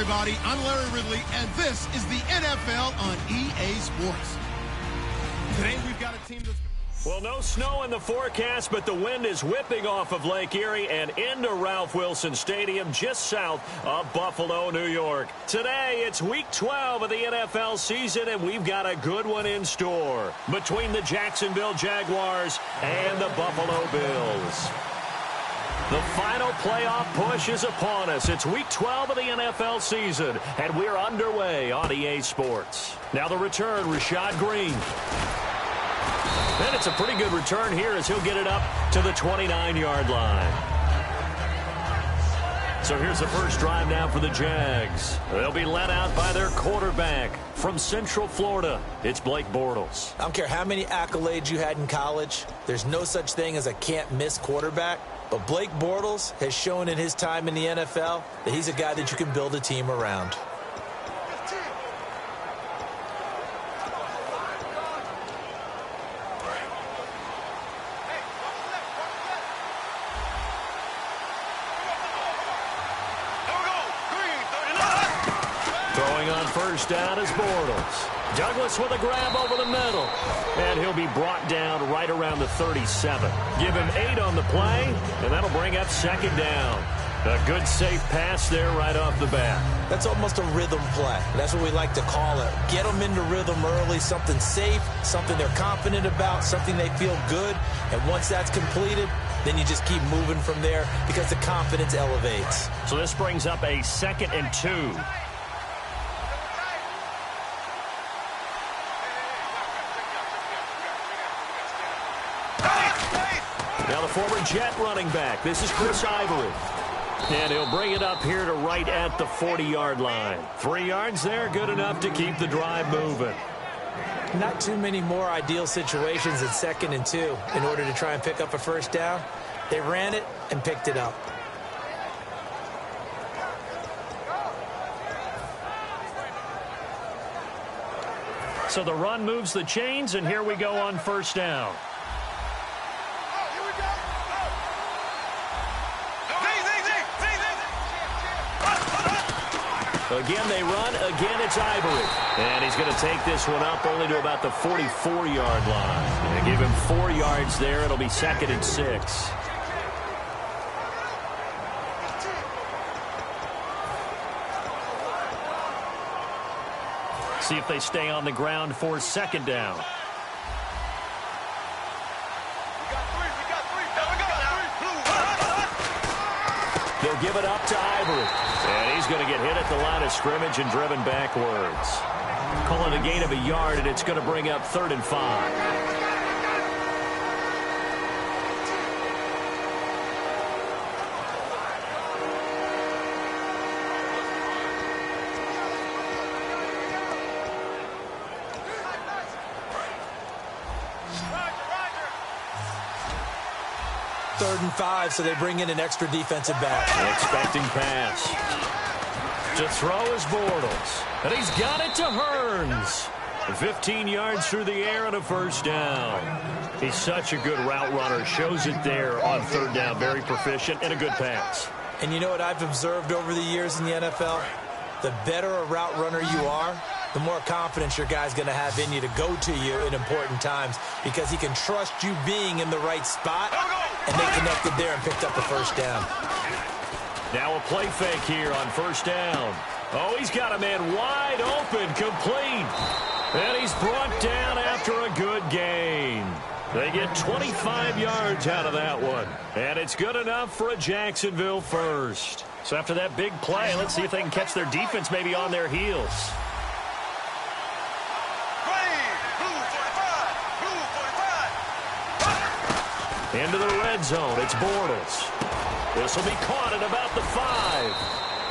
everybody. I'm Larry Ridley, and this is the NFL on EA Sports. Today we've got a team that's... Well, no snow in the forecast, but the wind is whipping off of Lake Erie and into Ralph Wilson Stadium just south of Buffalo, New York. Today, it's Week 12 of the NFL season, and we've got a good one in store between the Jacksonville Jaguars and the Buffalo Bills. The final playoff push is upon us. It's Week 12 of the NFL season, and we're underway on EA Sports. Now the return, Rashad Green. And it's a pretty good return here as he'll get it up to the 29-yard line. So here's the first drive now for the Jags. They'll be led out by their quarterback from Central Florida. It's Blake Bortles. I don't care how many accolades you had in college. There's no such thing as a can't-miss quarterback. But Blake Bortles has shown in his time in the NFL that he's a guy that you can build a team around. Throwing on first down is Bortles. Douglas with a grab over the middle. And he'll be brought down right around the 37. Give him 8 on the play, and that'll bring up second down. A good, safe pass there right off the bat. That's almost a rhythm play. That's what we like to call it. Get them into rhythm early, something safe, something they're confident about, something they feel good. And once that's completed, then you just keep moving from there because the confidence elevates. So this brings up a 2nd and 2. Now the former Jet running back. This is Chris Ivory. And he'll bring it up here to right at the 40-yard line. 3 yards there, good enough to keep the drive moving. Not too many more ideal situations than 2nd and 2 in order to try and pick up a first down. They ran it and picked it up. So the run moves the chains, and here we go on first down. Again, they run. Again, it's Ivory. And he's going to take this one up only to about the 44-yard line. And give him 4 yards there. It'll be 2nd and 6. See if they stay on the ground for second down. They'll give it up to Ivory. And he's going to get hit at the line of scrimmage and driven backwards. Call it a gain of a yard, and it's going to bring up 3rd and 5. Third and 5, so they bring in an extra defensive back. Expecting pass. To throw is Bortles. And he's got it to Hearns. 15 yards through the air and a first down. He's such a good route runner. Shows it there on 3rd down. Very proficient and a good pass. And you know what I've observed over the years in the NFL? The better a route runner you are, the more confidence your guy's going to have in you to go to you in important times because he can trust you being in the right spot, and they connected there and picked up the first down. Now a play fake here on first down. Oh, he's got a man wide open, complete. And he's brought down after a good gain. They get 25 yards out of that one. And it's good enough for a Jacksonville first. So after that big play, let's see if they can catch their defense maybe on their heels. Into the red zone, it's Bortles. This will be caught at about the 5.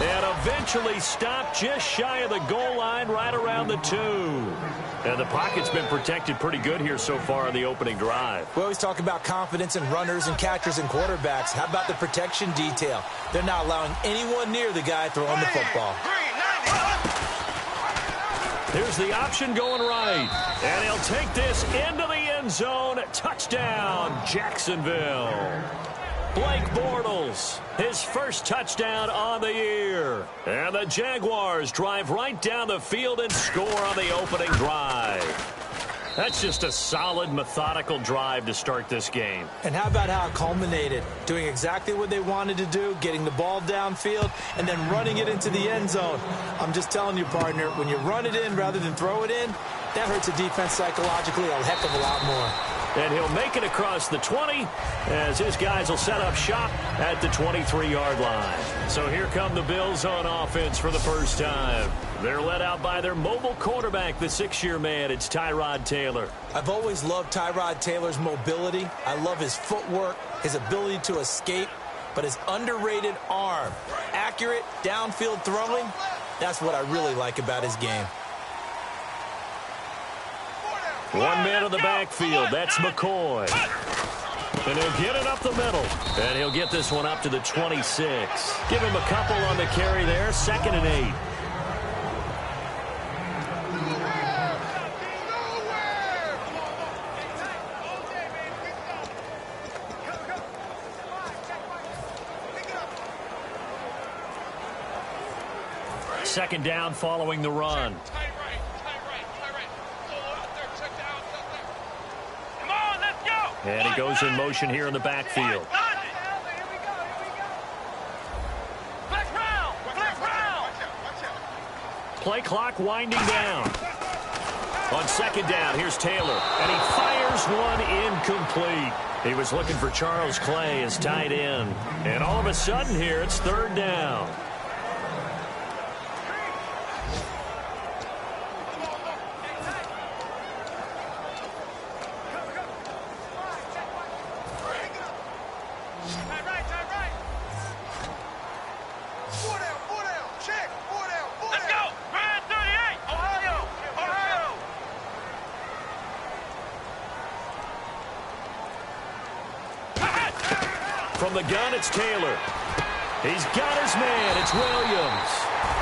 And eventually stopped just shy of the goal line right around the 2. And the pocket's been protected pretty good here so far on the opening drive. We always talk about confidence in runners and catchers and quarterbacks. How about the protection detail? They're not allowing anyone near the guy throwing the football. Here's the option going right. And he'll take this into the end zone. Touchdown, Jacksonville. Blake Bortles, his first touchdown on the year. And the Jaguars drive right down the field and score on the opening drive. That's just a solid, methodical drive to start this game. And how about how it culminated? Doing exactly what they wanted to do, getting the ball downfield, and then running it into the end zone. I'm just telling you, partner, when you run it in rather than throw it in, that hurts a defense psychologically a heck of a lot more. And he'll make it across the 20 as his guys will set up shop at the 23-yard line. So here come the Bills on offense for the first time. They're led out by their mobile quarterback, the 6-year man. It's Tyrod Taylor. I've always loved Tyrod Taylor's mobility. I love his footwork, his ability to escape, but his underrated arm. Accurate downfield throwing, that's what I really like about his game. One man in the backfield. That's McCoy. And he'll get it up the middle. And he'll get this one up to the 26. Give him a couple on the carry there. 2nd and 8. Second down following the run. And he goes in motion here in the backfield. Play clock winding down. On 2nd down, here's Taylor. And he fires one incomplete. He was looking for Charles Clay as tight end. And all of a sudden here, it's 3rd down. From the gun, it's Taylor. He's got his man. It's Williams.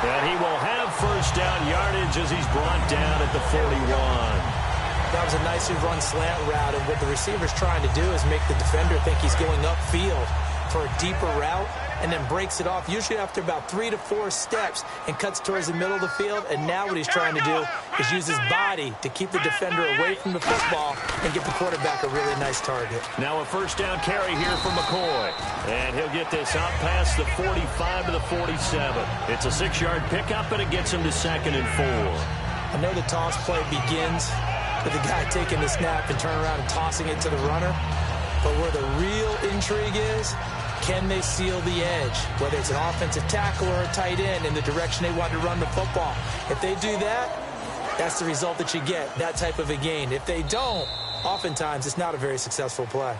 And he will have first down yardage as he's brought down at the 41. That was a nicely run slant route, and what the receiver's trying to do is make the defender think he's going upfield for a deeper route, and then breaks it off, usually after about 3 to 4 steps, and cuts towards the middle of the field. And now what he's trying to do is use his body to keep the defender away from the football and give the quarterback a really nice target. Now a first down carry here for McCoy. And he'll get this out past the 45 to the 47. It's a 6-yard pickup, and it gets him to 2nd and 4. I know the toss play begins with the guy taking the snap and turning around and tossing it to the runner. But where the real intrigue is, can they seal the edge, whether it's an offensive tackle or a tight end, in the direction they want to run the football? If they do that, that's the result that you get, that type of a gain. If they don't, oftentimes it's not a very successful play.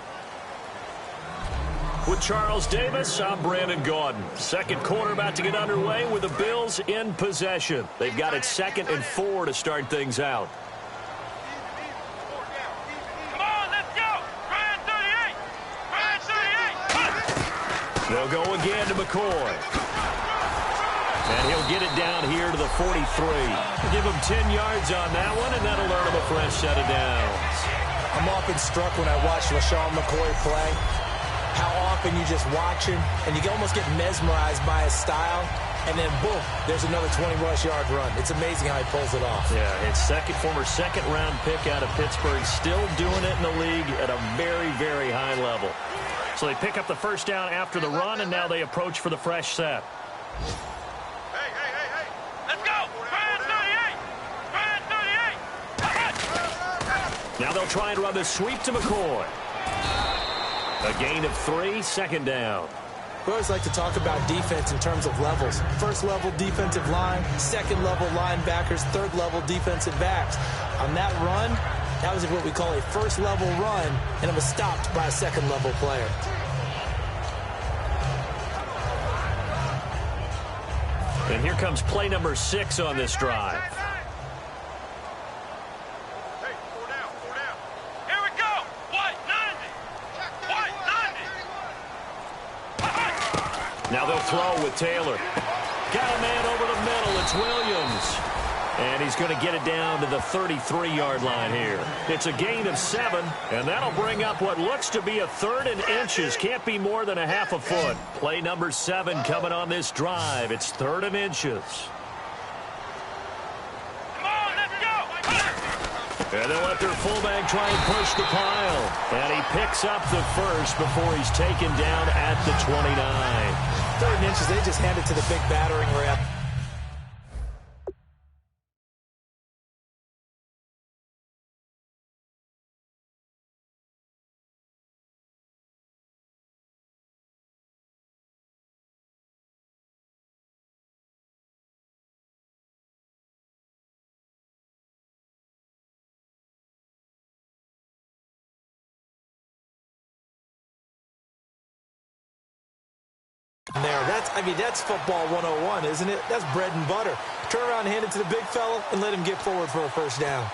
With Charles Davis, I'm Brandon Gaudin. Second quarter about to get underway with the Bills in possession. They've got it 2nd and 4 to start things out. They'll go again to McCoy. And he'll get it down here to the 43. Give him 10 yards on that one, and that'll earn him a fresh set of downs. I'm often struck when I watch LaShawn McCoy play, how often you just watch him, and you almost get mesmerized by his style, and then, boom, there's another 20-rush-yard run. It's amazing how he pulls it off. Yeah, it's former second-round pick out of Pittsburgh, still doing it in the league at a very, very high level. So they pick up the first down after the run, and now they approach for the fresh set. Hey. Let's go. Brand 38. Now they'll try and run the sweep to McCoy. A gain of 3, 2nd down. We always like to talk about defense in terms of levels. First level defensive line, second level linebackers, third level defensive backs. On that run, that was what we call a first level run, and it was stopped by a second level player. And here comes play number 6 on this drive. Hey, 4 down. Here we go. White 90. Now they'll throw with Taylor. Got a man over the middle. It's Williams. And he's going to get it down to the 33-yard line here. It's a gain of 7, and that'll bring up what looks to be a 3rd and inches. Can't be more than a half a foot. Play number 7 coming on this drive. It's 3rd and inches. And they'll let their fullback try and push the pile. And he picks up the first before he's taken down at the 29. 3rd and inches, they just hand it to the big battering ram. There, that's football 101, isn't it? That's bread and butter. Turn around and hand it to the big fella and let him get forward for a first down.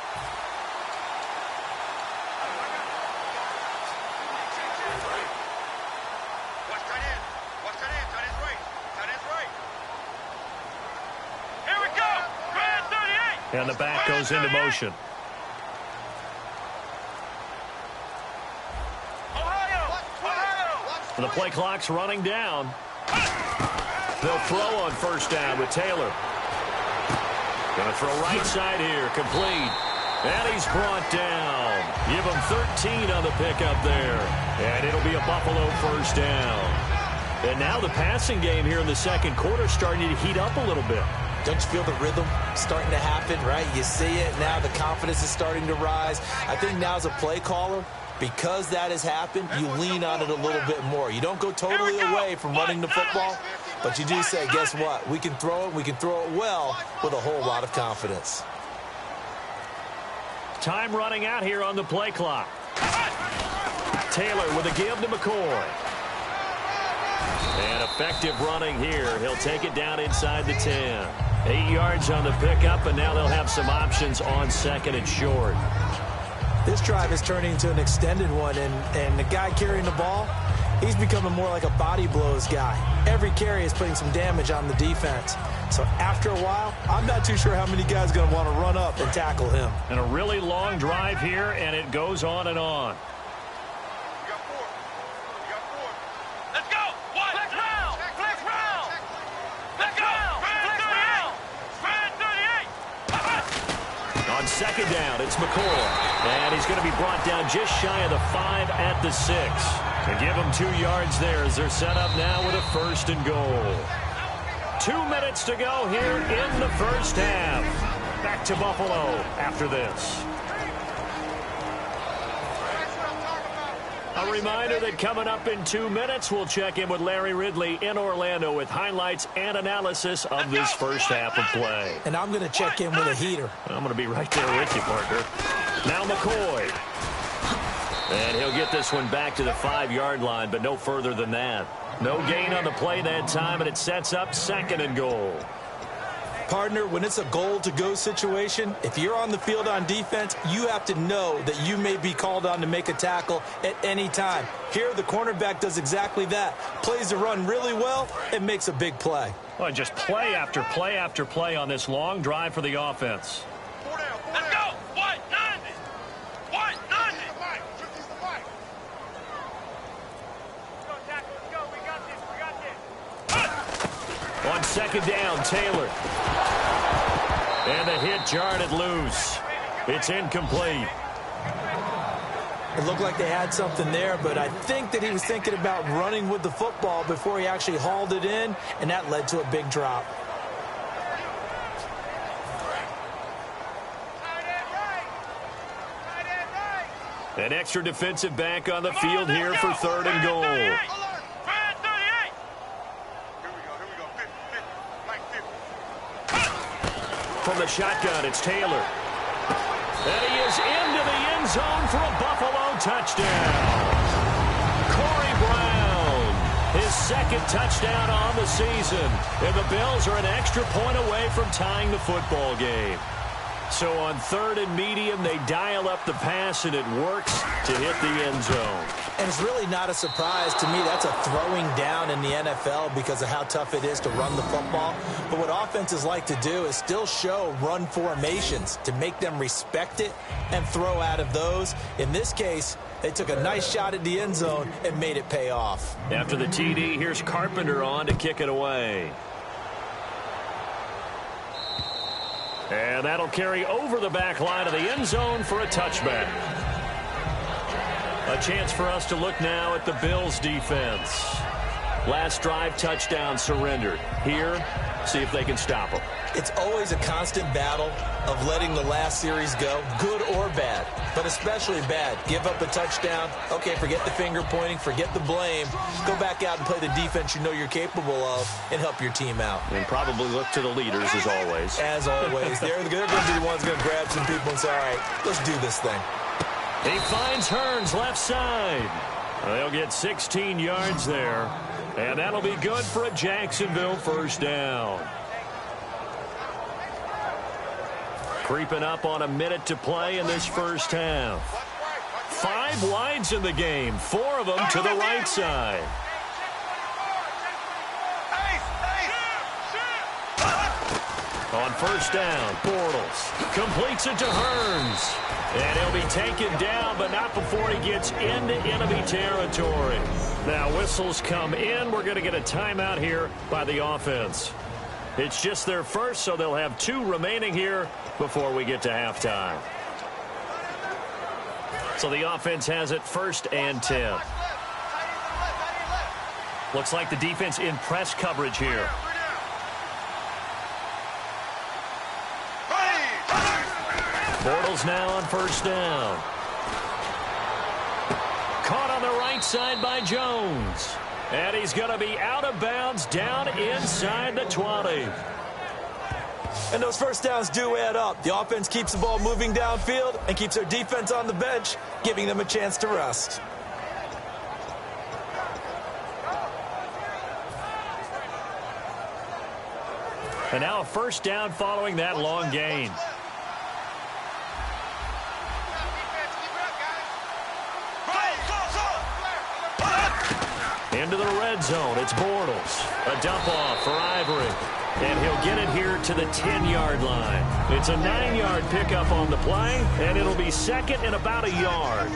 Here we go. Red 38. And the back goes into motion. And the play clock's running down. They'll throw on first down with Taylor. Going to throw right side here, complete. And he's brought down. Give him 13 on the pickup there. And it'll be a Buffalo first down. And now the passing game here in the second quarter starting to heat up a little bit. Don't you feel the rhythm starting to happen, right? You see it now. The confidence is starting to rise. I think now as a play caller, because that has happened, you lean on it a little bit more. You don't go totally away from running the football, but you do say, guess what? We can throw it. We can throw it well with a whole lot of confidence. Time running out here on the play clock. Taylor with a give to McCoy. And effective running here. He'll take it down inside the 10. 8 yards on the pickup, and now they'll have some options on second and short. This drive is turning into an extended one, and the guy carrying the ball, he's becoming more like a body blows guy. Every carry is putting some damage on the defense. So after a while, I'm not too sure how many guys are going to want to run up and tackle him. And a really long drive here, and it goes on and on. Let's go. What? Flex round. Flex round. Let's go. Flex round. Red 38. On second down, it's McCoy. And he's going to be brought down just shy of the 5 at the 6. To give him 2 yards there as they're set up now with a first and goal. 2 minutes to go here in the first half. Back to Buffalo after this. A reminder that coming up in 2 minutes, we'll check in with Larry Ridley in Orlando with highlights and analysis of this first half of play. And I'm going to check in with a heater. I'm going to be right there with you, partner. Now McCoy. And he'll get this one back to the 5-yard line, but no further than that. No gain on the play that time, and it sets up second and goal. Partner, when it's a goal-to-go situation, if you're on the field on defense, you have to know that you may be called on to make a tackle at any time. Here, the cornerback does exactly that. Plays the run really well and makes a big play. Well, just play after play after play on this long drive for the offense. Let's go. What? 90. What? 90. On second down, Taylor. And the hit jarred it loose. It's incomplete. It looked like they had something there, but I think that he was thinking about running with the football before he actually hauled it in, and that led to a big drop. An extra defensive back on the field here for third and goal. From the shotgun, it's Taylor. And he is into the end zone for a Buffalo touchdown. Corey Brown, his second touchdown on the season. And the Bills are an extra point away from tying the football game. So on third and medium, they dial up the pass, and it works to hit the end zone. And it's really not a surprise to me. That's a throwing down in the NFL because of how tough it is to run the football. But what offenses like to do is still show run formations to make them respect it and throw out of those. In this case, they took a nice shot at the end zone and made it pay off. After the TD, here's Carpenter on to kick it away. And that'll carry over the back line of the end zone for a touchback. A chance for us to look now at the Bills' defense. Last drive, touchdown surrendered. Here, see if they can stop them. It's always a constant battle of letting the last series go, good or bad, but especially bad. Give up a touchdown. Okay, forget the finger pointing, forget the blame. Go back out and play the defense you know you're capable of and help your team out. And probably look to the leaders as always. As always. They're going to be the ones going to grab some people and say, all right, let's do this thing. He finds Hearns left side. They'll get 16 yards there. And that'll be good for a Jacksonville first down. Creeping up on a minute to play in this first half. 5 wides in the game, 4 of them to the right side. On first down, Bortles completes it to Hearns. And he'll be taken down, but not before he gets into enemy territory. Now whistles come in. We're going to get a timeout here by the offense. It's just their first, so they'll have 2 remaining here before we get to halftime. So the offense has it 1st and 10. Looks like the defense in press coverage here. Bortles now on first down. Caught on the right side by Jones. And he's going to be out of bounds down inside the 20. And those first downs do add up. The offense keeps the ball moving downfield and keeps their defense on the bench, giving them a chance to rest. And now a first down following that long gain. Into the red zone, it's Bortles. A dump off for Ivory. And he'll get it here to the 10-yard line. It's a 9-yard pickup on the play, and it'll be second and about a yard.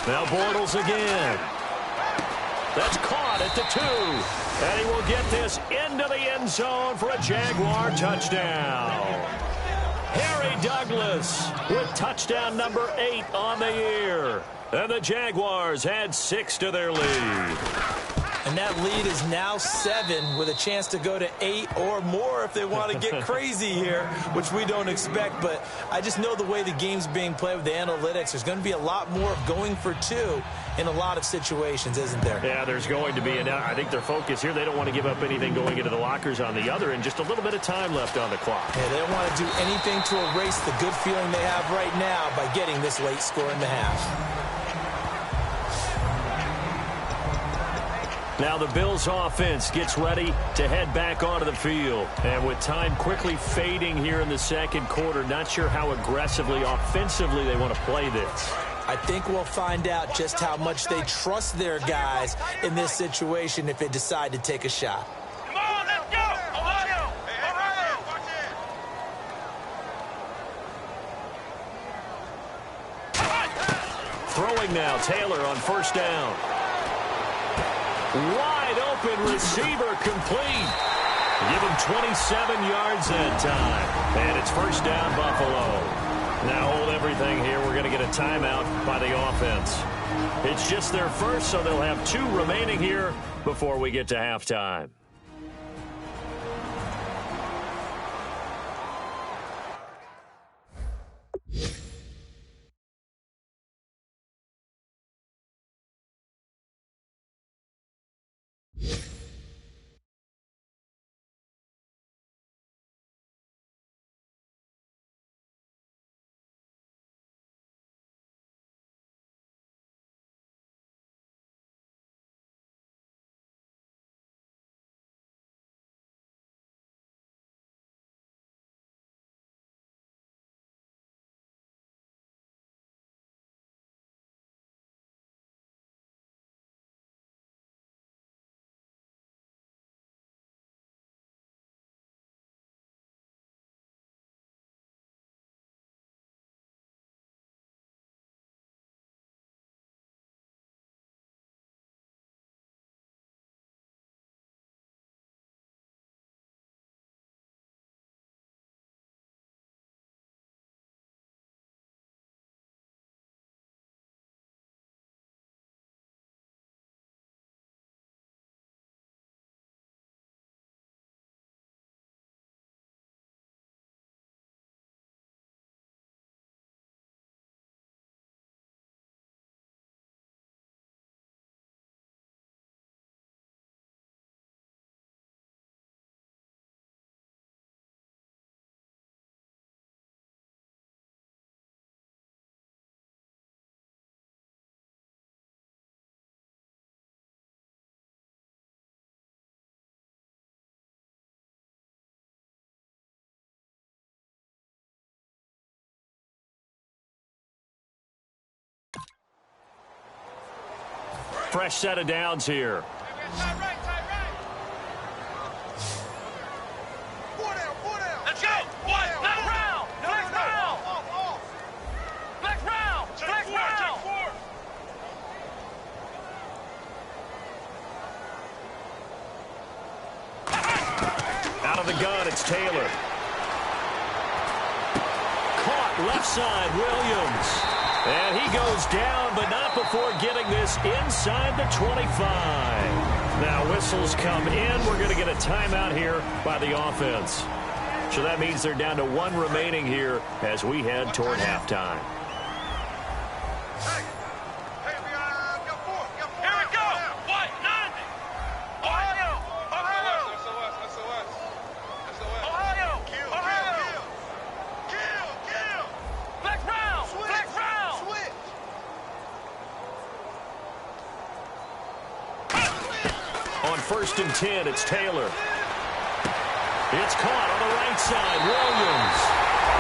Now Bortles again. That's caught at the 2. And he will get this into the end zone for a Jaguar touchdown. Harry Douglas with touchdown number 8 on the year. And the Jaguars had 6 to their lead. And that lead is now 7 with a chance to go to 8 or more if they want to get crazy here, which we don't expect. But I just know the way the game's being played with the analytics, there's going to be a lot more of going for 2 in a lot of situations, isn't there? Yeah, there's going to be. And I think their focus here, they don't want to give up anything going into the lockers on the other, and just a little bit of time left on the clock. Yeah, they don't want to do anything to erase the good feeling they have right now by getting this late score in the half. Now the Bills offense gets ready to head back onto the field. And with time quickly fading here in the second quarter, not sure how aggressively, offensively they want to play this. I think we'll find out just how much they trust their guys in this situation if they decide to take a shot. Come on, let's go! Ohio! Ohio! Throwing now, Taylor on first down. Wide open receiver complete. Give him 27 yards that time. And it's first down, Buffalo. Now hold everything here. We're going to get a timeout by the offense. It's just their first, so they'll have 2 remaining here before we get to halftime. fresh set of downs here. Tight right. Let's go. What? Flex round. Flex round. Flex round. Flex round. Out of the gun, it's Taylor. Caught left side, Williams. And he goes down, but not before getting this inside the 25. Now whistles come in. We're going to get a timeout here by the offense. So that means they're down to one remaining here as we head toward halftime. Here we go. What? 90. Ohio. Kill. Flex round. Flex round. On 1st and 10, it's Taylor. It's caught on the right side, Williams.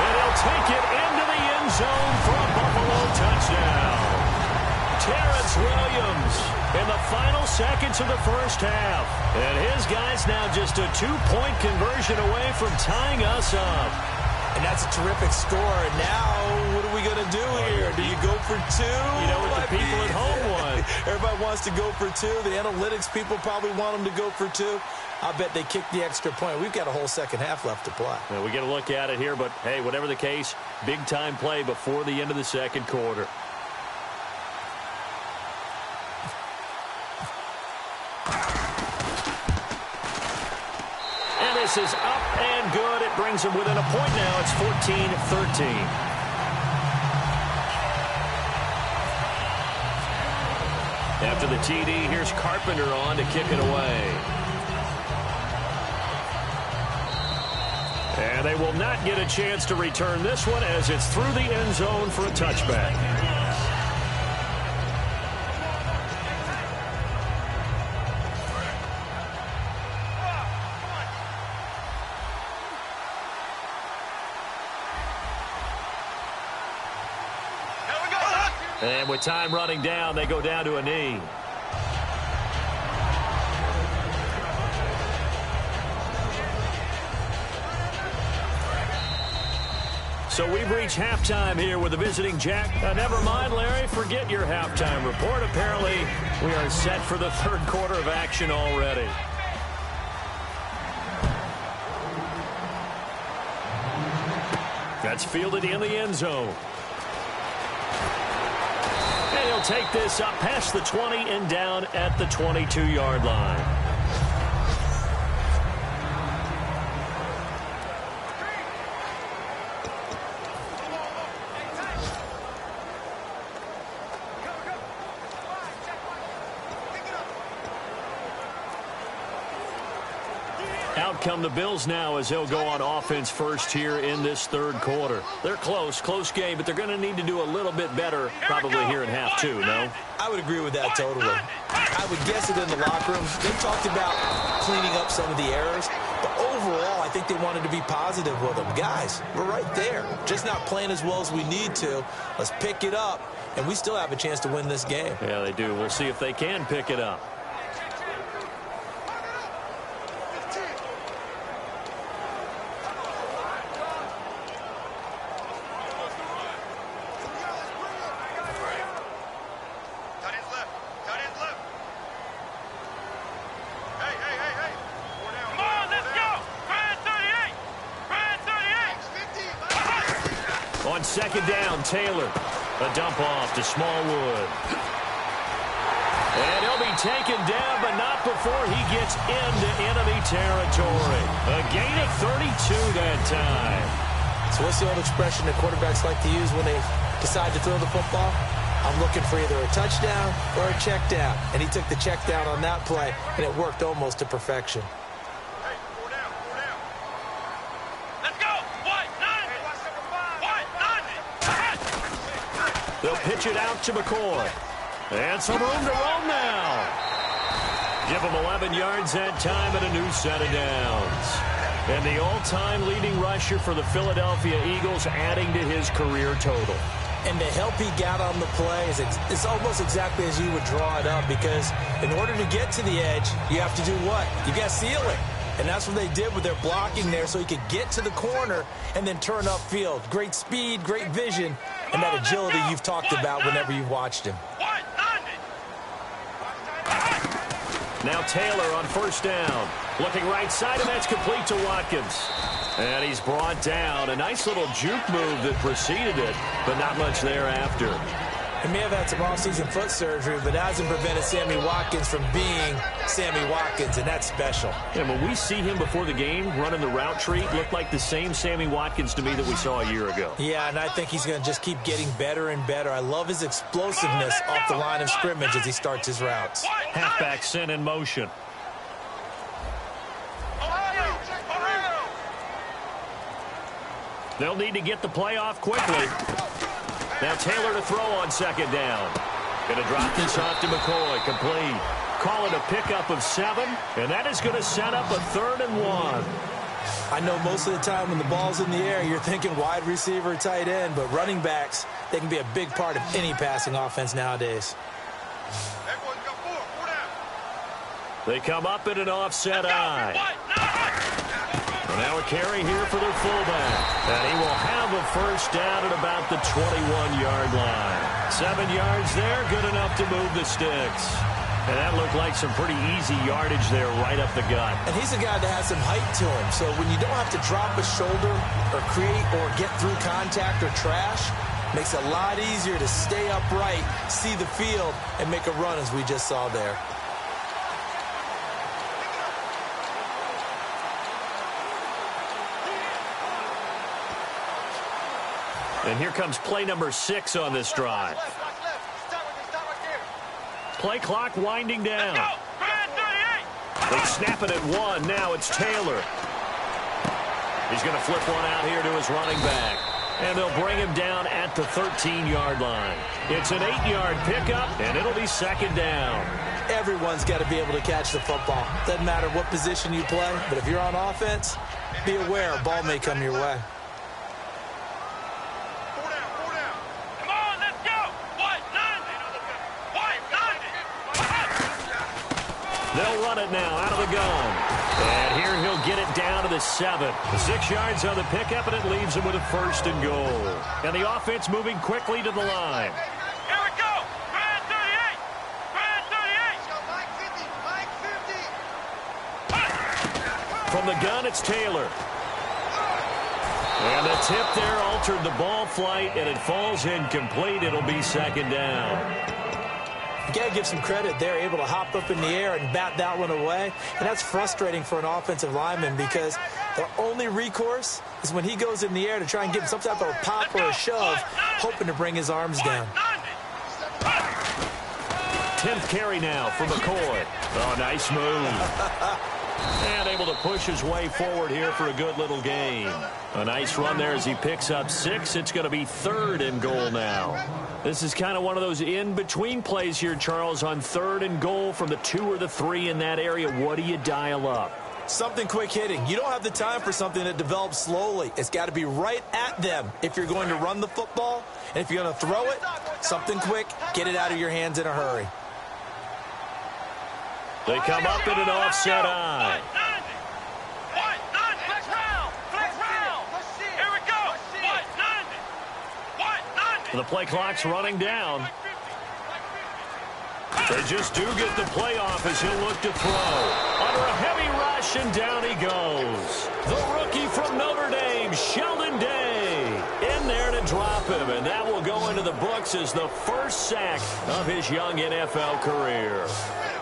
And he'll take it into the end zone for a Buffalo touchdown. Terrence Williams in the final seconds of the first half. And his guy's now just a 2-point conversion away from tying us up. And that's a terrific score. And now, what are we going to do here? Do you go for two? You know what the people at home want. Everybody wants to go for two. The analytics people probably want them to go for two. I bet they kick the extra point. We've got a whole second half left to play. Well, we get a look at it here, but, hey, whatever the case, big-time play before the end of the second quarter. And this is up and good. It brings them within a point now. It's 14-13. After the TD, here's Carpenter on to kick it away. And they will not get a chance to return this one as it's through the end zone for a touchback. And with time running down, they go down to a knee. So we've reached halftime here with the visiting Jack. Never mind, Larry, forget your halftime report. Apparently, we are set for the third quarter of action already. That's fielded in the end zone. And he'll take this up past the 20 and down at the 22-yard line. Out come the Bills now as they'll go on offense first here in this third quarter. They're close game, but they're going to need to do a little bit better probably here in half two, no? I would agree with that totally. I would guess it in the locker room. They talked about cleaning up some of the errors, but overall, I think they wanted to be positive with them. Guys, we're right there. Just not playing as well as we need to. Let's pick it up, and we still have a chance to win this game. Yeah, they do. We'll see if they can pick it up. Second down, Taylor. A dump off to Smallwood. And he'll be taken down, but not before he gets into enemy territory. A gain of 32 that time. So what's the old expression that quarterbacks like to use when they decide to throw the football? I'm looking for either a touchdown or a check down. And he took the check down on that play, and it worked almost to perfection. They'll pitch it out to McCoy. And some room to roam now. Give him 11 yards that time and a new set of downs. And the all-time leading rusher for the Philadelphia Eagles adding to his career total. And the help he got on the play is almost exactly as you would draw it up, because in order to get to the edge, you have to do what? You got to seal it. And that's what they did with their blocking there, so he could get to the corner and then turn upfield. Great speed, great vision, and that agility you've talked about whenever you've watched him. Now Taylor on first down. Looking right side, and that's complete to Watkins. And he's brought down. A nice little juke move that preceded it, but not much thereafter. He may have had some off-season foot surgery, but that hasn't prevented Sammy Watkins from being Sammy Watkins, and that's special. And when we see him before the game running the route tree, it looked like the same Sammy Watkins to me that we saw a year ago. Yeah, and I think he's going to just keep getting better and better. I love his explosiveness off the line of scrimmage as he starts his routes. Halfback sent in motion. They'll need to get the play off quickly. Now Taylor to throw on second down. Going to drop this off to McCoy. Complete. Call it a pickup of 7, and that is going to set up a 3rd and 1. I know most of the time when the ball's in the air, you're thinking wide receiver, tight end, but running backs, they can be a big part of any passing offense nowadays. They come up in an offset eye. And now a carry here for their fullback. And he will have a first down at about the 21-yard line. 7 yards there, good enough to move the sticks. And that looked like some pretty easy yardage there right up the gut. And he's a guy that has some height to him. So when you don't have to drop a shoulder or create or get through contact or trash, makes it a lot easier to stay upright, see the field, and make a run as we just saw there. And here comes play number 6 on this drive. Play clock winding down. They snap it at 1. Now it's Taylor. He's going to flip one out here to his running back. And they'll bring him down at the 13-yard line. It's an 8-yard pickup, and it'll be second down. Everyone's got to be able to catch the football. Doesn't matter what position you play, but if you're on offense, be aware a ball may come your way. They'll run it now out of the gun. And here he'll get it down to the 7. 6 yards on the pickup, and it leaves him with a 1st and goal. And the offense moving quickly to the line. Here we go. Brand 38. Brand 38. From the gun, it's Taylor. And the tip there altered the ball flight, and it falls incomplete. It'll be second down. You got to give some credit. They're able to hop up in the air and bat that one away. And that's frustrating for an offensive lineman because their only recourse is when he goes in the air to try and give him some type of a pop or a shove, hoping to bring his arms down. 10th carry now for McCoy. Oh, nice move. And able to push his way forward here for a good little gain. A nice run there as he picks up 6. It's going to be 3rd and goal now. This is kind of one of those in-between plays here, Charles, on 3rd and goal from the 2 or the 3 in that area. What do you dial up? Something quick hitting. You don't have the time for something that develops slowly. It's got to be right at them if you're going to run the football. And if you're going to throw it, something quick, get it out of your hands in a hurry. They come up in an offset eye. The play clock's running down. They just do get the play off as he'll look to throw. Under a heavy rush, and down he goes. The rookie from Notre Dame, Sheldon Day, in there to drop him. And that will go into the books as the first sack of his young NFL career.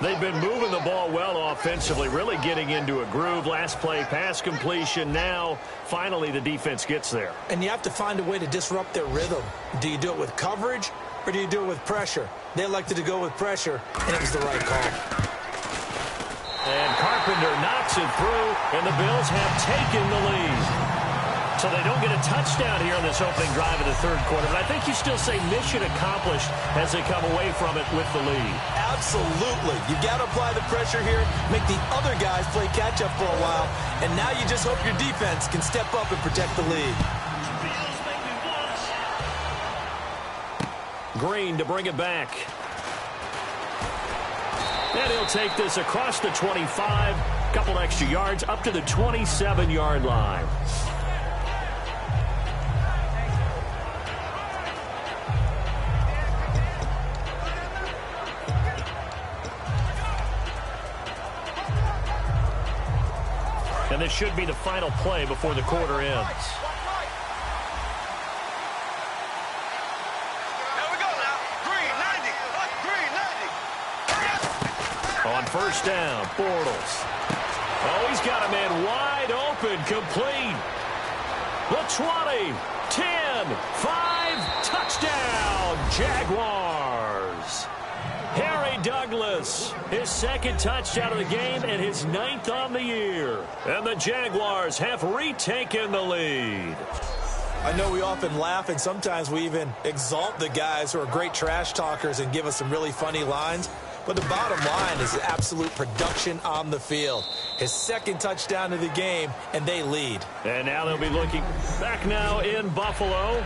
They've been moving the ball well offensively, really getting into a groove. Last play, pass completion. Now, finally, the defense gets there. And you have to find a way to disrupt their rhythm. Do you do it with coverage, or do you do it with pressure? They elected to go with pressure, and it was the right call. And Carpenter knocks it through, and the Bills have taken the lead. So they don't get a touchdown here in this opening drive of the 3rd quarter. But I think you still say mission accomplished as they come away from it with the lead. Absolutely. You've got to apply the pressure here, make the other guys play catch-up for a while, and now you just hope your defense can step up and protect the lead. Green to bring it back. And he'll take this across the 25. Couple extra yards up to the 27-yard line. And this should be the final play before the quarter ends. Here we go now. Green 90. Green 90. On first down, Bortles. Oh, he's got a man wide open, complete. The 20, 10, 5, touchdown, Jaguars. Harry Douglas, his second touchdown of the game and his 9th on the year. And the Jaguars have retaken the lead. I know we often laugh and sometimes we even exalt the guys who are great trash talkers and give us some really funny lines. But the bottom line is absolute production on the field. His second touchdown of the game, and they lead. And now they'll be looking back now in Buffalo,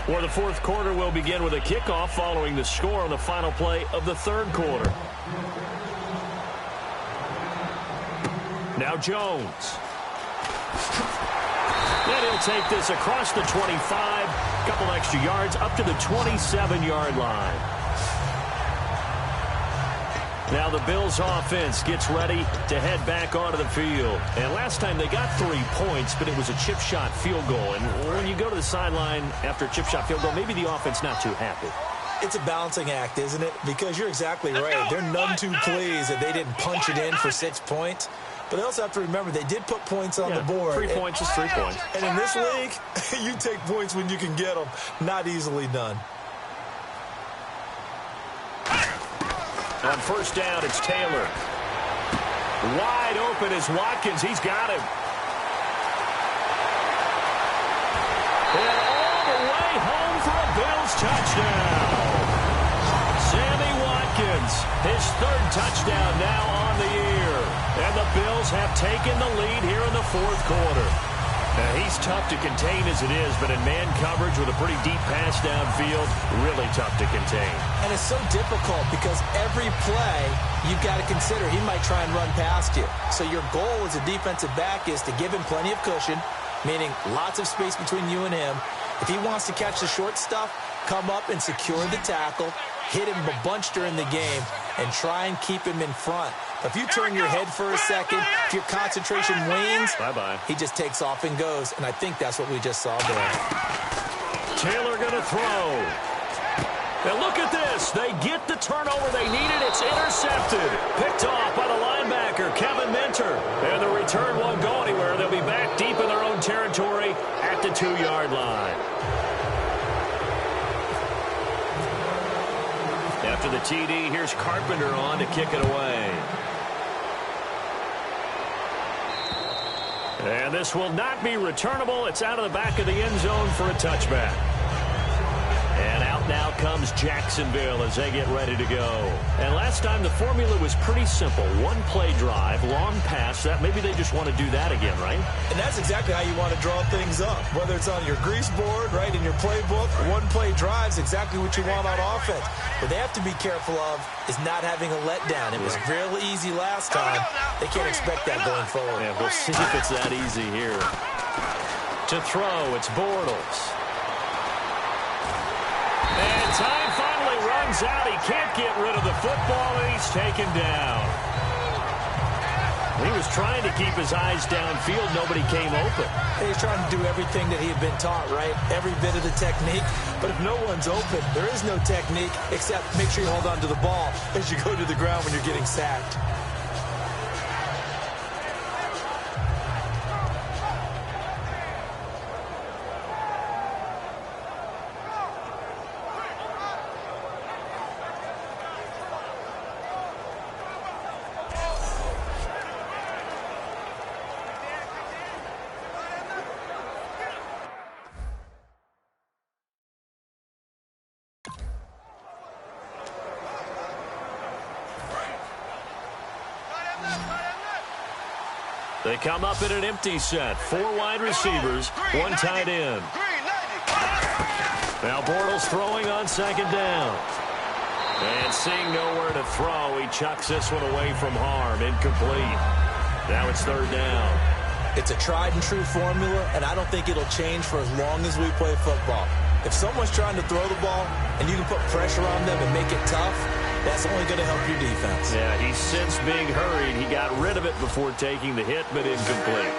where the fourth quarter will begin with a kickoff following the score on the final play of the third quarter. Now Jones. And he'll take this across the 25, couple extra yards up to the 27-yard line. Now the Bills offense gets ready to head back onto the field. And last time they got 3 points, but it was a chip shot field goal. And when you go to the sideline after a chip shot field goal, maybe the offense not too happy. It's a balancing act, isn't it? Because you're exactly right. They're none too pleased that they didn't punch it in for 6 points. But they also have to remember they did put points on the board. 3 points is 3 points. And in this league, you take points when you can get them. Not easily done. On first down, it's Taylor. Wide open is Watkins. He's got him. And all the way home for a Bills touchdown. Sammy Watkins, his 3rd touchdown now on the year. And the Bills have taken the lead here in the fourth quarter. Now, he's tough to contain as it is, but in man coverage with a pretty deep pass downfield, really tough to contain. And it's so difficult because every play you've got to consider he might try and run past you. So your goal as a defensive back is to give him plenty of cushion, meaning lots of space between you and him. If he wants to catch the short stuff, come up and secure the tackle, hit him a bunch during the game, and try and keep him in front. If you turn your head for a second, if your concentration wanes, bye-bye. He just takes off and goes, and I think that's what we just saw there. Taylor going to throw. And look at this. They get the turnover they needed. It's intercepted. Picked off by the linebacker, Kevin Minter. And the return won't go anywhere. They'll be back deep in their own territory at the 2-yard line. After the TD, here's Carpenter on to kick it away. And this will not be returnable. It's out of the back of the end zone for a touchback. And out now comes Jacksonville as they get ready to go. And last time the formula was pretty simple. One-play drive, long pass. That maybe they just want to do that again, right? And that's exactly how you want to draw things up. Whether it's on your grease board, right, in your playbook, one-play drive's exactly what you want on offense. What they have to be careful of is not having a letdown. It was real easy last time. They can't expect that going forward. Yeah, we'll see if it's that easy here. To throw, it's Bortles. And time finally runs out. He can't get rid of the football, and he's taken down. He was trying to keep his eyes downfield. Nobody came open. He's trying to do everything that he had been taught, right? Every bit of the technique. But if no one's open, there is no technique except make sure you hold on to the ball as you go to the ground when you're getting sacked. They come up in an empty set. 4 wide receivers, 1 tight end. Now Bortles throwing on second down. And seeing nowhere to throw, he chucks this one away from harm. Incomplete. Now it's third down. It's a tried-and-true formula, and I don't think it'll change for as long as we play football. If someone's trying to throw the ball and you can put pressure on them and make it tough, that's only going to help your defense. Yeah, he's since being hurried. He got rid of it before taking the hit, but incomplete.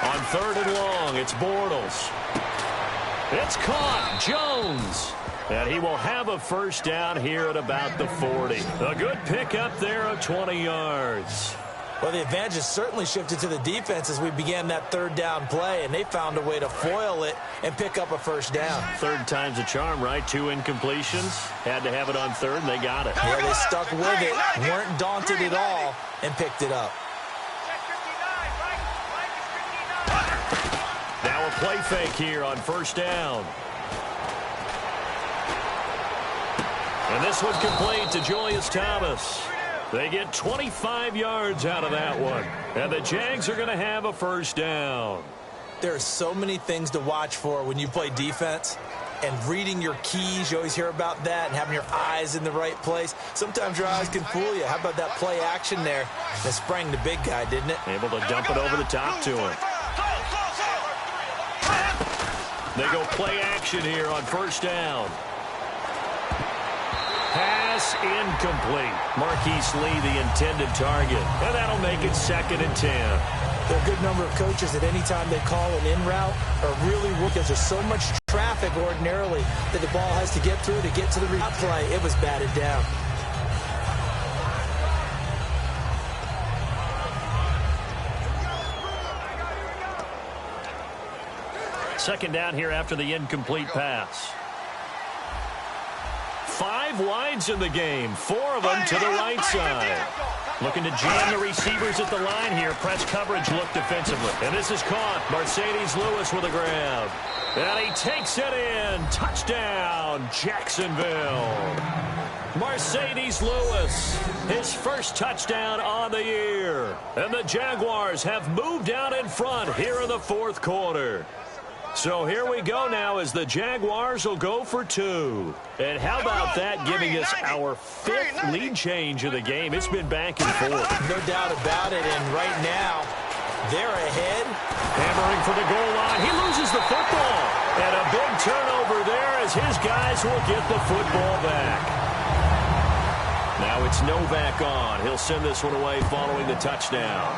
On third and long, it's Bortles. It's caught. Jones. And he will have a first down here at about the 40. A good pickup there of 20 yards. Well, the advantage has certainly shifted to the defense as we began that third down play, and they found a way to foil it and pick up a first down. Third time's a charm, right? 2 incompletions. Had to have it on third, and they got it. Yeah, they stuck with it, weren't daunted at all, and picked it up. Now a play fake here on first down. And this one complete to Julius Thomas. They get 25 yards out of that one. And the Jags are going to have a first down. There are so many things to watch for when you play defense. And reading your keys, you always hear about that, and having your eyes in the right place. Sometimes your eyes can fool you. How about that play action there? That sprang the big guy, didn't it? Able to dump it over the top to him. They go play action here on first down. Pass incomplete. Marquise Lee, the intended target. And that'll make it 2nd and 10. There are a good number of coaches that any time they call an in route are really working because there's so much traffic ordinarily that the ball has to get through to get to the replay. It was batted down. Second down here after the incomplete pass. 5 wides in the game, 4 of them to the right side. Looking to jam the receivers at the line here. Press coverage look defensively. And this is caught. Mercedes Lewis with a grab. And he takes it in. Touchdown, Jacksonville. Mercedes Lewis, his first touchdown on the year. And the Jaguars have moved out in front here in the 4th quarter. So here we go now as the Jaguars will go for 2. And how about that giving us our 5th lead change of the game? It's been back and forth. No doubt about it, and right now, they're ahead. Hammering for the goal line. He loses the football. And a big turnover there as his guys will get the football back. Now it's Novak on. He'll send this one away following the touchdown.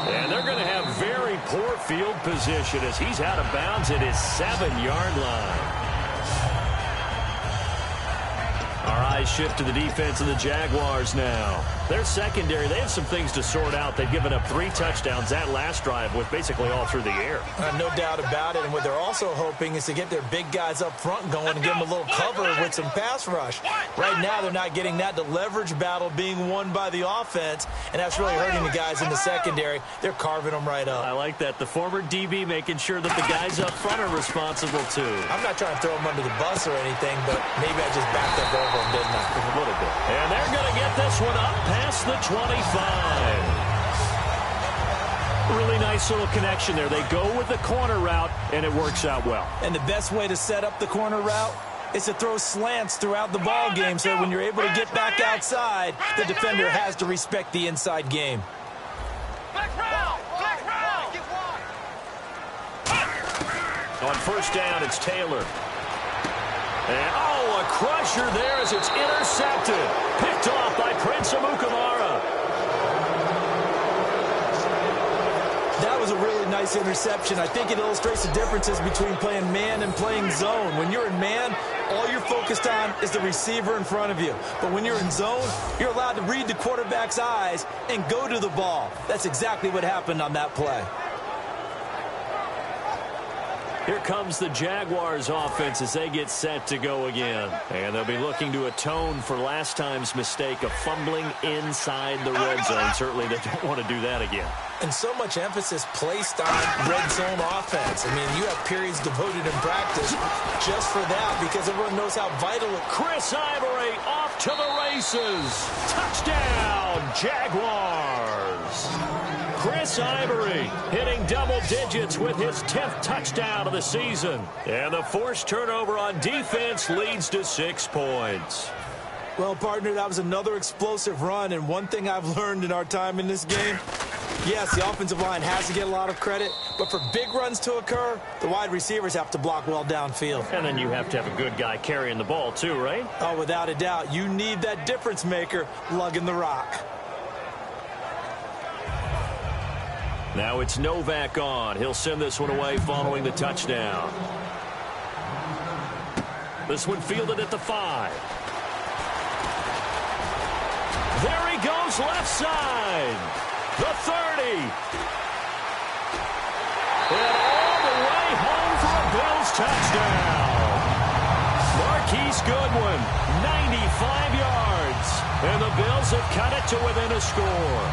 And they're going to have very poor field position as he's out of bounds at his 7-yard line. Our eyes shift to the defense of the Jaguars now. Their secondary, they have some things to sort out. They've given up 3 touchdowns. That last drive was basically all through the air. No doubt about it. And what they're also hoping is to get their big guys up front going and give them a little cover with some pass rush. Right now, they're not getting that. The leverage battle being won by the offense, and that's really hurting the guys in the secondary. They're carving them right up. I like that. The former DB making sure that the guys up front are responsible, too. I'm not trying to throw them under the bus or anything, but maybe I just backed up over them, didn't I? A little bit. And they're going to get this one up past the 25. Really nice little connection there. They go with the corner route, and it works out well. And the best way to set up the corner route is to throw slants throughout the ball game so when you're able to get back outside, the defender has to respect the inside game. On first down, it's Taylor. And, a crusher there as it's intercepted. Picked off by Prince Amukamara. That was a really nice interception. I think it illustrates the differences between playing man and playing zone. When you're in man, all you're focused on is the receiver in front of you. But when you're in zone, you're allowed to read the quarterback's eyes and go to the ball. That's exactly what happened on that play. Here comes the Jaguars offense as they get set to go again. And they'll be looking to atone for last time's mistake of fumbling inside the red zone. Certainly they don't want to do that again. And so much emphasis placed on red zone offense. I mean, you have periods devoted in practice just for that because everyone knows how vital it is. Chris Ivory off to the races. Touchdown, Jaguars. Chris Ivory hitting double digits with his 10th touchdown of the season. And the forced turnover on defense leads to 6 points. Well, partner, that was another explosive run, and one thing I've learned in our time in this game, yes, the offensive line has to get a lot of credit, but for big runs to occur, the wide receivers have to block well downfield. And then you have to have a good guy carrying the ball too, right? Oh, without a doubt. You need that difference maker lugging the rock. Now it's Novak on. He'll send this one away following the touchdown. This one fielded at the 5. There he goes, left side. The 30. And all the way home for a Bills touchdown. Marquise Goodwin, 95 yards. And the Bills have cut it to within a score.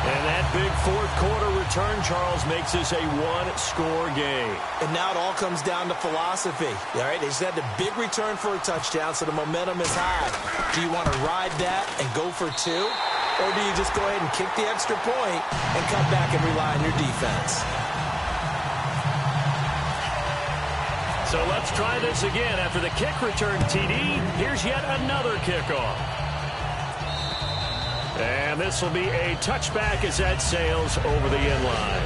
And that big fourth-quarter return, Charles, makes this a one-score game. And now it all comes down to philosophy. All right, they just had the big return for a touchdown, so the momentum is high. Do you want to ride that and go for 2? Or do you just go ahead and kick the extra point and come back and rely on your defense? So let's try this again. After the kick return, TD, here's yet another kickoff. And this will be a touchback as that sails over the end line.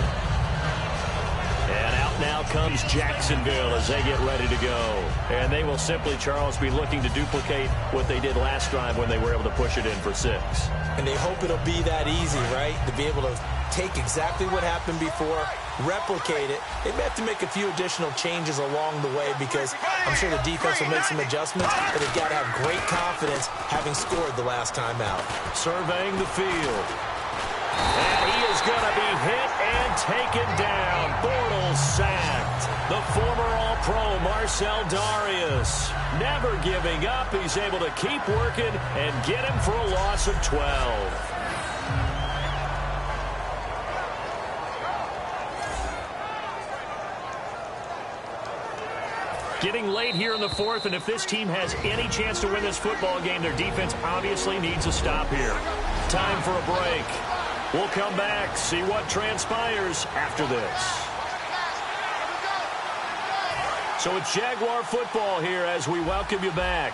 And out now comes Jacksonville as they get ready to go. And they will simply, Charles, be looking to duplicate what they did last drive when they were able to push it in for 6. And they hope it'll be that easy, right? To be able to take exactly what happened before, replicate it. They may have to make a few additional changes along the way because I'm sure the defense will make some adjustments, but they've got to have great confidence having scored the last time out. Surveying the field. And he is going to be hit and taken down. Bortles sacked. The former All-Pro Marcel Darius never giving up. He's able to keep working and get him for a loss of 12. Getting late here in the fourth, and if this team has any chance to win this football game, their defense obviously needs a stop here. Time for a break. We'll come back, see what transpires after this. So it's Jaguar football here as we welcome you back.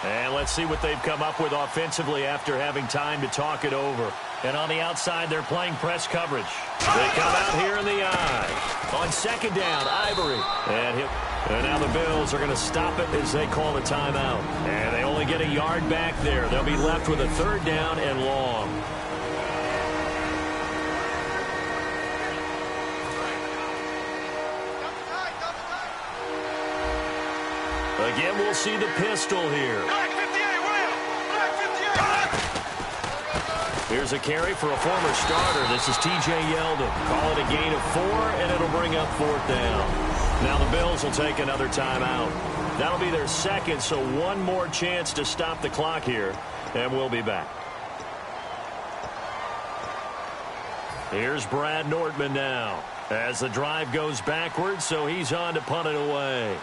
And let's see what they've come up with offensively after having time to talk it over. And on the outside, they're playing press coverage. They come out here in the eye. On second down, Ivory. And now the Bills are going to stop it as they call the timeout. And they only get a yard back there. They'll be left with a 3rd down and long. Again, we'll see the pistol here. Here's a carry for a former starter. This is T.J. Yeldon. Call it a gain of 4, and it'll bring up 4th down. Now the Bills will take another timeout. That'll be their 2nd, so one more chance to stop the clock here, and we'll be back. Here's Brad Nordman now as the drive goes backwards, so he's on to punt it away.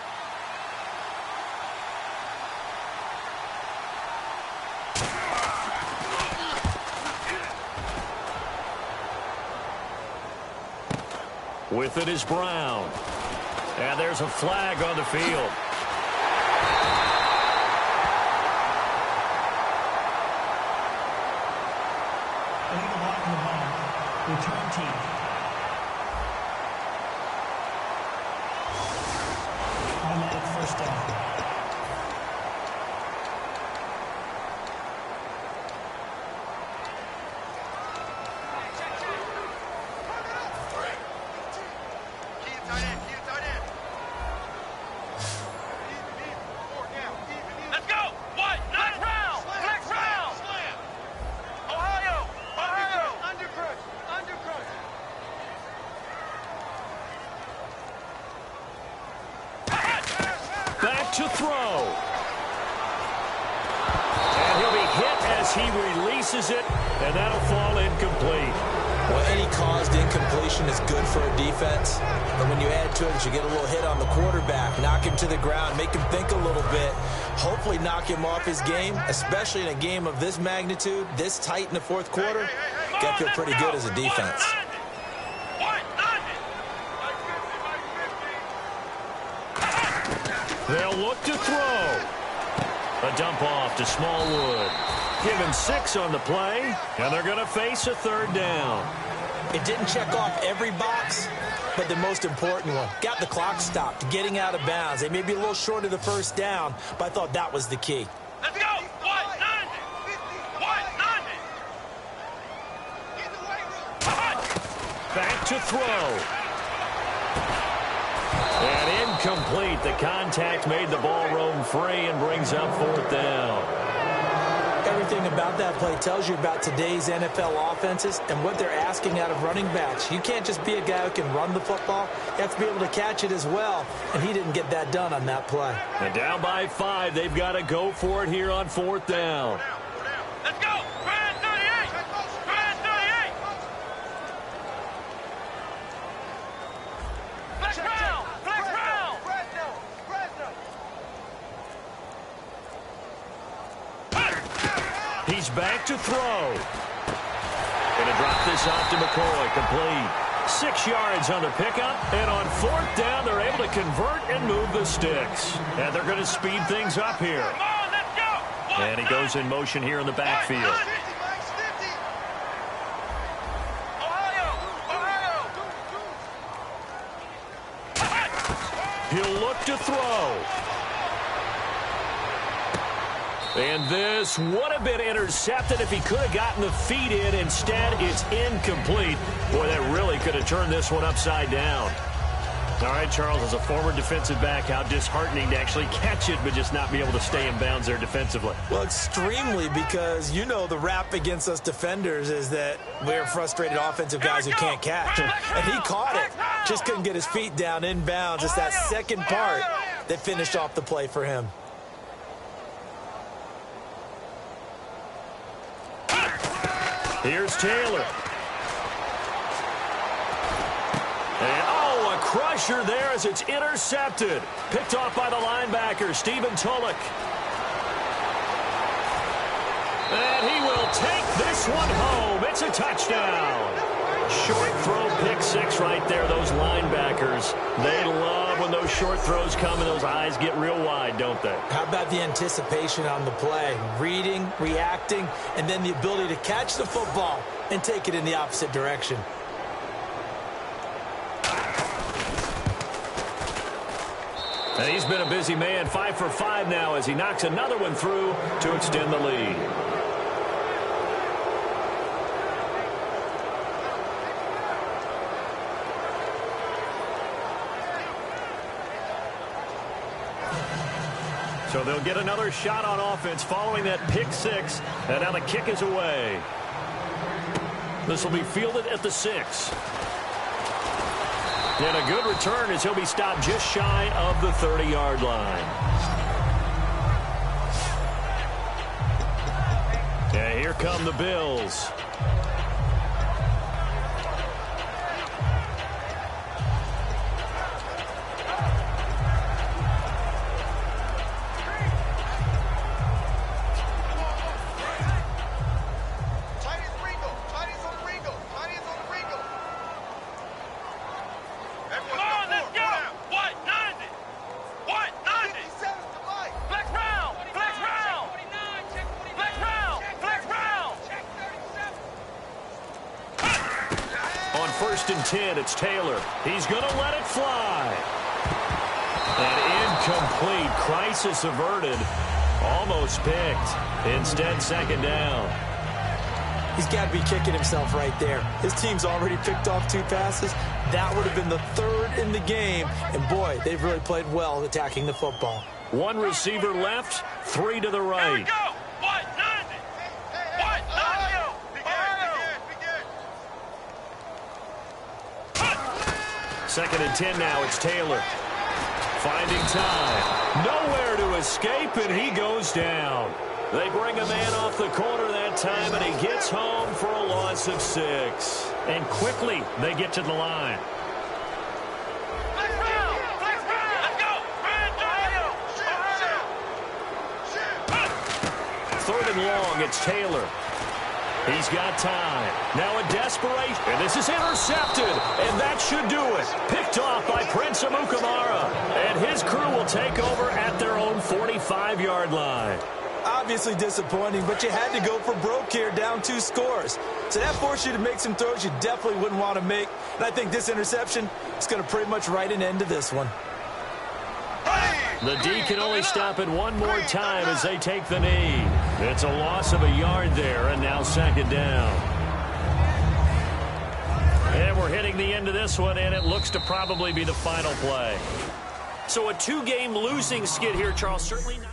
With it is Brown. And there's a flag on the field. Illegal blocking the ball. Return team. Automatic 1st down. To throw. And he'll be hit as he releases it, and that'll fall incomplete. Well, any caused incompletion is good for a defense. But when you add to it, you get a little hit on the quarterback, knock him to the ground, make him think a little bit, hopefully knock him off his game, especially in a game of this magnitude, this tight in the fourth quarter. Got to feel pretty good as a defense. They'll look to throw. A dump off to Smallwood. Give him 6 on the play, and they're going to face a third down. It didn't check off every box, but the most important one. Got the clock stopped, getting out of bounds. They may be a little short of the first down, but I thought that was the key. Let's go! 190! 190! Back to throw. And incomplete. The contact made the ball roam free and brings up fourth down. Everything about that play tells you about today's NFL offenses and what they're asking out of running backs. You can't just be a guy who can run the football. You have to be able to catch it as well, and he didn't get that done on that play. And down by 5, they've got to go for it here on fourth down. Let's go! Grand 38! Grand 38! Flex round! Flex round! He's back to throw. Going to drop this off to McCoy. Complete. 6 yards on the pickup. And on fourth down, they're able to convert and move the sticks. And they're going to speed things up here. Come on, let's go! And he goes in motion here in the backfield. He'll look to throw. And this would have been intercepted if he could have gotten the feet in. Instead, it's incomplete. Boy, that really could have turned this one upside down. All right, Charles, as a former defensive back, how disheartening to actually catch it but just not be able to stay in bounds there defensively. Well, extremely, because you know the rap against us defenders is that we're frustrated offensive guys who can't catch. And he caught it. Just couldn't get his feet down in bounds. It's that second part that finished off the play for him. Here's Taylor. And, oh, a crusher there as it's intercepted. Picked off by the linebacker, Stephen Tulloch. And he will take this one home. It's a touchdown. Short throw, pick 6 right there. Those linebackers, they love when those short throws come and those eyes get real wide, don't they? How about the anticipation on the play? Reading, reacting, and then the ability to catch the football and take it in the opposite direction. And he's been a busy man, 5 for 5 now as he knocks another one through to extend the lead. So they'll get another shot on offense following that pick 6. And now the kick is away. This will be fielded at the 6. And a good return as he'll be stopped just shy of the 30-yard line. And here come the Bills. First and 10, it's Taylor. He's going to let it fly. And incomplete. Crisis averted. Almost picked. Instead, second down. He's got to be kicking himself right there. His team's already picked off 2 passes. That would have been the 3rd in the game. And, boy, they've really played well attacking the football. 1 receiver left, 3 to the right. Here we go. Second and 10 now, it's Taylor. Finding time. Nowhere to escape, and he goes down. They bring a man off the corner that time, and he gets home for a loss of 6. And quickly, they get to the line. Flex round! Flex round! Let's go! Third and long, it's Taylor. He's got time. Now a desperation. And this is intercepted. And that should do it. Picked off by Prince Amukamara. And his crew will take over at their own 45-yard line. Obviously disappointing, but you had to go for broke here, down 2 scores. So that forced you to make some throws you definitely wouldn't want to make. And I think this interception is going to pretty much write an end to this one. The D can only stop it one more time as they take the knee. It's a loss of a yard there, and now 2nd down. And we're hitting the end of this one, and it looks to probably be the final play. So a 2-game losing skid here, Charles. Certainly not.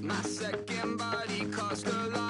My second body cost a lot.